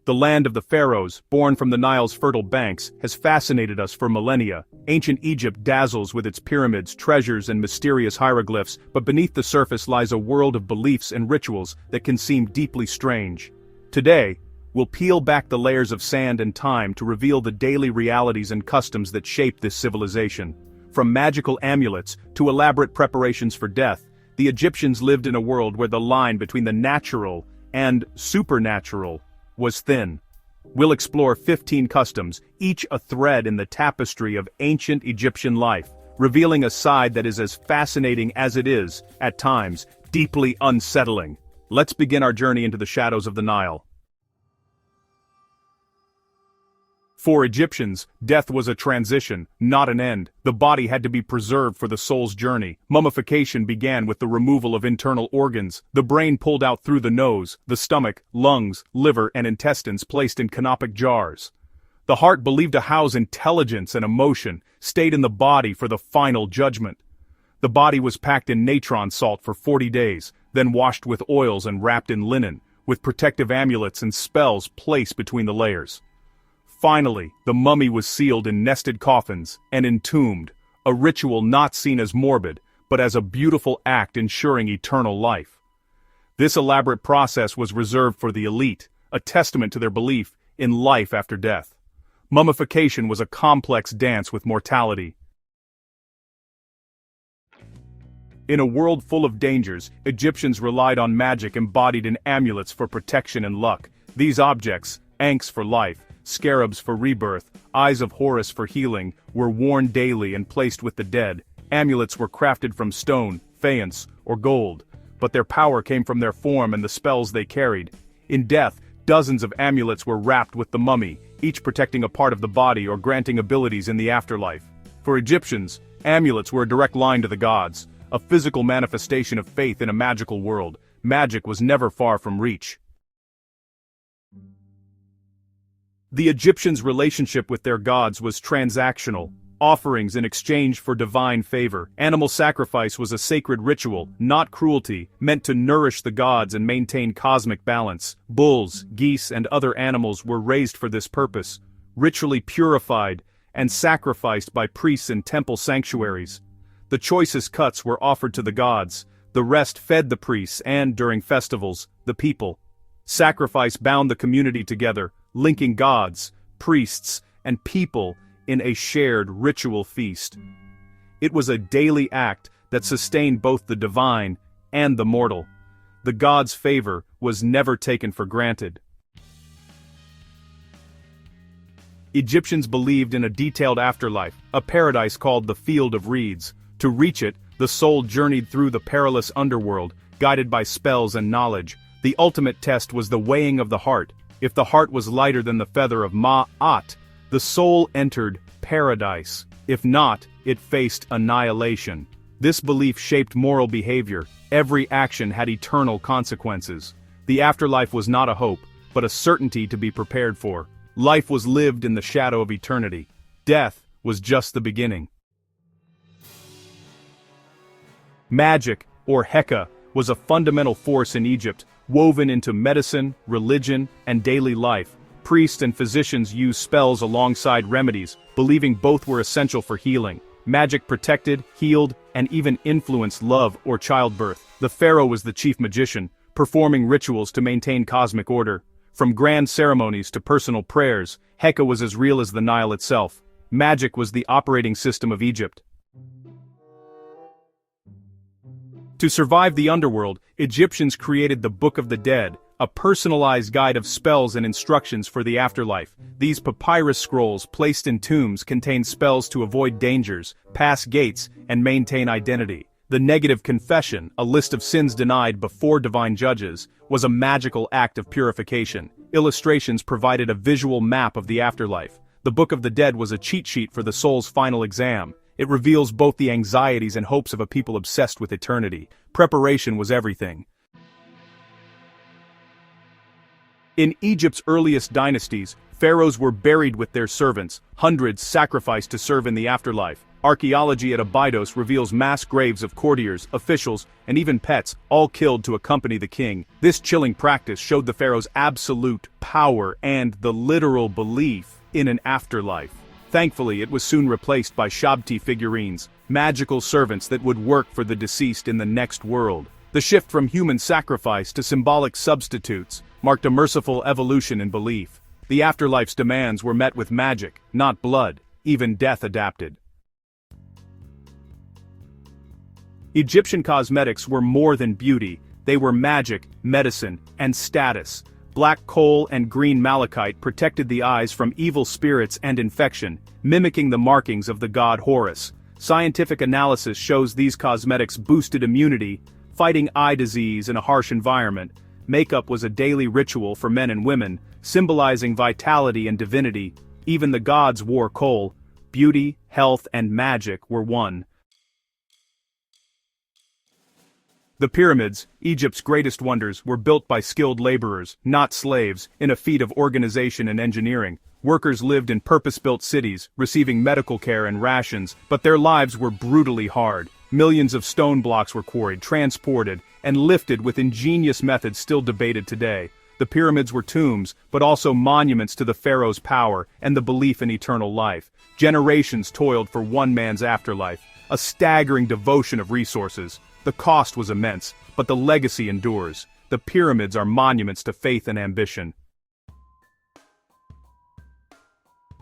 The land of the pharaohs, born from the Nile's fertile banks, has fascinated us for millennia. Ancient Egypt dazzles with its pyramids, treasures, and mysterious hieroglyphs, but beneath the surface lies a world of beliefs and rituals that can seem deeply strange. Today, we'll peel back the layers of sand and time to reveal the daily realities and customs that shape this civilization. From magical amulets to elaborate preparations for death, the Egyptians lived in a world where the line between the natural and supernatural was thin. We'll explore 15 customs, each a thread in the tapestry of ancient Egyptian life, revealing a side that is as fascinating as it is, at times, deeply unsettling. Let's begin our journey into the shadows of the Nile. For Egyptians, death was a transition, not an end. The body had to be preserved for the soul's journey. Mummification began with the removal of internal organs, the brain pulled out through the nose, the stomach, lungs, liver, and intestines placed in canopic jars. The heart, believed to house intelligence and emotion, stayed in the body for the final judgment. The body was packed in natron salt for 40 days, then washed with oils and wrapped in linen, with protective amulets and spells placed between the layers. Finally, the mummy was sealed in nested coffins and entombed, a ritual not seen as morbid, but as a beautiful act ensuring eternal life. This elaborate process was reserved for the elite, a testament to their belief in life after death. Mummification was a complex dance with mortality. In a world full of dangers, Egyptians relied on magic embodied in amulets for protection and luck. These objects, ankhs for life, scarabs for rebirth, eyes of Horus for healing, were worn daily and placed with the dead. Amulets were crafted from stone, faience, or gold, but their power came from their form and the spells they carried. In death, dozens of amulets were wrapped with the mummy, each protecting a part of the body or granting abilities in the afterlife. For Egyptians, amulets were a direct line to the gods, a physical manifestation of faith in a magical world. Magic was never far from reach. The Egyptians' relationship with their gods was transactional, offerings in exchange for divine favor. Animal sacrifice was a sacred ritual, not cruelty, meant to nourish the gods and maintain cosmic balance. Bulls, geese, and other animals were raised for this purpose, ritually purified and sacrificed by priests in temple sanctuaries. The choicest cuts were offered to the gods, the rest fed the priests and, during festivals, the people. Sacrifice bound the community together, linking gods, priests, and people in a shared ritual feast. It was a daily act that sustained both the divine and the mortal. The gods' favor was never taken for granted. Egyptians believed in a detailed afterlife, a paradise called the Field of Reeds. To reach it, the soul journeyed through the perilous underworld, guided by spells and knowledge. The ultimate test was the weighing of the heart. If the heart was lighter than the feather of Ma'at, the soul entered paradise. If not, it faced annihilation. This belief shaped moral behavior. Every action had eternal consequences. The afterlife was not a hope, but a certainty to be prepared for. Life was lived in the shadow of eternity. Death was just the beginning. Magic, or Heka, was a fundamental force in Egypt, woven into medicine, religion, and daily life. Priests and physicians used spells alongside remedies, believing both were essential for healing. Magic protected, healed, and even influenced love or childbirth. The pharaoh was the chief magician, performing rituals to maintain cosmic order. From grand ceremonies to personal prayers, Heka was as real as the Nile itself. Magic was the operating system of Egypt. To survive the underworld, Egyptians created the Book of the Dead, a personalized guide of spells and instructions for the afterlife. These papyrus scrolls placed in tombs contained spells to avoid dangers, pass gates, and maintain identity. The Negative Confession, a list of sins denied before divine judges, was a magical act of purification. Illustrations provided a visual map of the afterlife. The Book of the Dead was a cheat sheet for the soul's final exam. It reveals both the anxieties and hopes of a people obsessed with eternity. Preparation was everything. In Egypt's earliest dynasties, pharaohs were buried with their servants, hundreds sacrificed to serve in the afterlife. Archaeology at Abydos reveals mass graves of courtiers, officials, and even pets, all killed to accompany the king. This chilling practice showed the pharaoh's absolute power and the literal belief in an afterlife. Thankfully, it was soon replaced by Shabti figurines, magical servants that would work for the deceased in the next world. The shift from human sacrifice to symbolic substitutes marked a merciful evolution in belief. The afterlife's demands were met with magic, not blood, even death adapted. Egyptian cosmetics were more than beauty, they were magic, medicine, and status. Black coal and green malachite protected the eyes from evil spirits and infection, mimicking the markings of the god Horus. Scientific analysis shows these cosmetics boosted immunity, fighting eye disease in a harsh environment. Makeup was a daily ritual for men and women, symbolizing vitality and divinity. Even the gods wore kohl. Beauty, health, and magic were one. The pyramids, Egypt's greatest wonders, were built by skilled laborers, not slaves, in a feat of organization and engineering. Workers lived in purpose-built cities, receiving medical care and rations, but their lives were brutally hard. Millions of stone blocks were quarried, transported, and lifted with ingenious methods still debated today. The pyramids were tombs, but also monuments to the pharaoh's power and the belief in eternal life. Generations toiled for one man's afterlife, a staggering devotion of resources. The cost was immense, but the legacy endures. The pyramids are monuments to faith and ambition.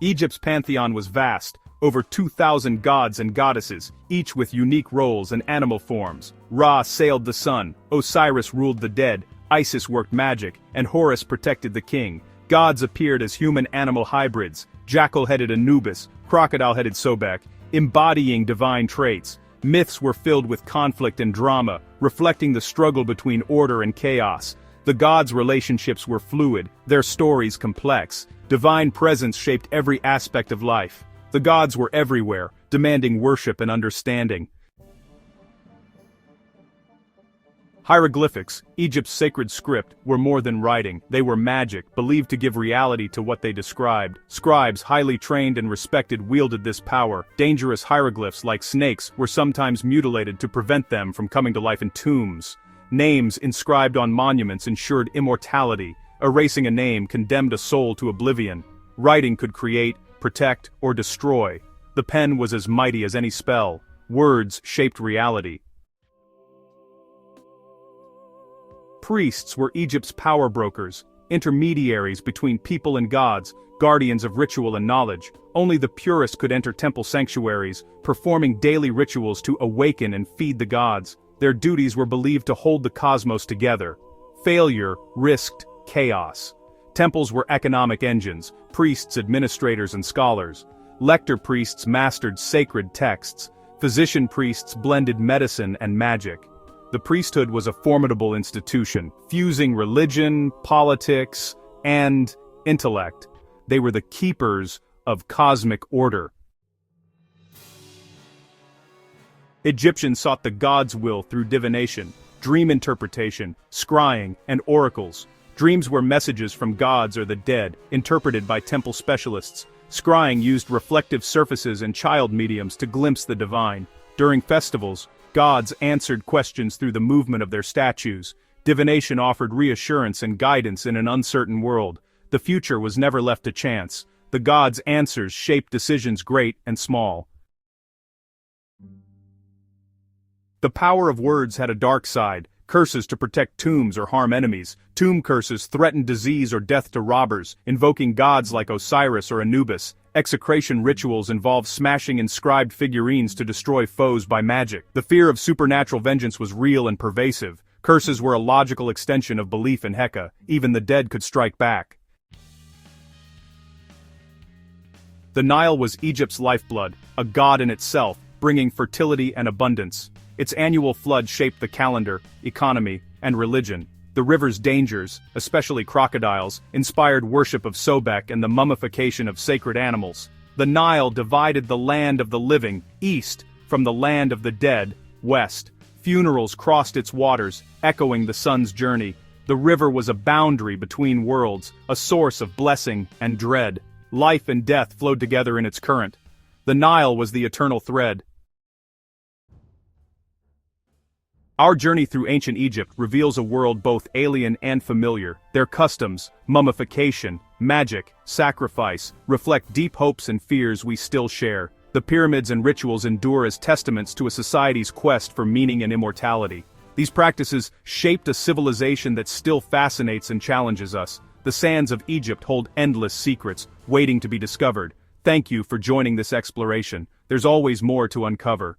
Egypt's pantheon was vast, over 2,000 gods and goddesses, each with unique roles and animal forms. Ra sailed the sun, Osiris ruled the dead, Isis worked magic, and Horus protected the king. Gods appeared as human-animal hybrids, jackal-headed Anubis, crocodile-headed Sobek, embodying divine traits. Myths were filled with conflict and drama, reflecting the struggle between order and chaos. The gods' relationships were fluid, their stories complex. Divine presence shaped every aspect of life. The gods were everywhere, demanding worship and understanding. Hieroglyphics, Egypt's sacred script, were more than writing. They were magic, believed to give reality to what they described. Scribes, highly trained and respected, wielded this power. Dangerous hieroglyphs, like snakes, were sometimes mutilated to prevent them from coming to life in tombs. Names inscribed on monuments ensured immortality. Erasing a name condemned a soul to oblivion. Writing could create, protect, or destroy. The pen was as mighty as any spell. Words shaped reality. Priests were Egypt's power brokers, intermediaries between people and gods, guardians of ritual and knowledge. Only the purest could enter temple sanctuaries, performing daily rituals to awaken and feed the gods. Their duties were believed to hold the cosmos together. Failure risked chaos. Temples were economic engines, priests administrators and scholars. Lector priests mastered sacred texts, physician priests blended medicine and magic. The priesthood was a formidable institution, fusing religion, politics, and intellect. They were the keepers of cosmic order. Egyptians sought the gods' will through divination, dream interpretation, scrying, and oracles. Dreams were messages from gods or the dead, interpreted by temple specialists. Scrying used reflective surfaces and child mediums to glimpse the divine. During festivals, gods answered questions through the movement of their statues. Divination offered reassurance and guidance in an uncertain world. The future was never left to chance. The gods' answers shaped decisions great and small. The power of words had a dark side. Curses to protect tombs or harm enemies. Tomb curses threatened disease or death to robbers, invoking gods like Osiris or Anubis. Execration rituals involved smashing inscribed figurines to destroy foes by magic. The fear of supernatural vengeance was real and pervasive. Curses were a logical extension of belief in Heka. Even the dead could strike back. The Nile was Egypt's lifeblood, a god in itself, bringing fertility and abundance. Its annual flood shaped the calendar, economy, and religion. The river's dangers, especially crocodiles, inspired worship of Sobek and the mummification of sacred animals. The Nile divided the land of the living, east, from the land of the dead, west. Funerals crossed its waters, echoing the sun's journey. The river was a boundary between worlds, a source of blessing and dread. Life and death flowed together in its current. The Nile was the eternal thread. Our journey through ancient Egypt reveals a world both alien and familiar. Their customs, mummification, magic, sacrifice, reflect deep hopes and fears we still share. The pyramids and rituals endure as testaments to a society's quest for meaning and immortality. These practices shaped a civilization that still fascinates and challenges us. The sands of Egypt hold endless secrets, waiting to be discovered. Thank you for joining this exploration. There's always more to uncover.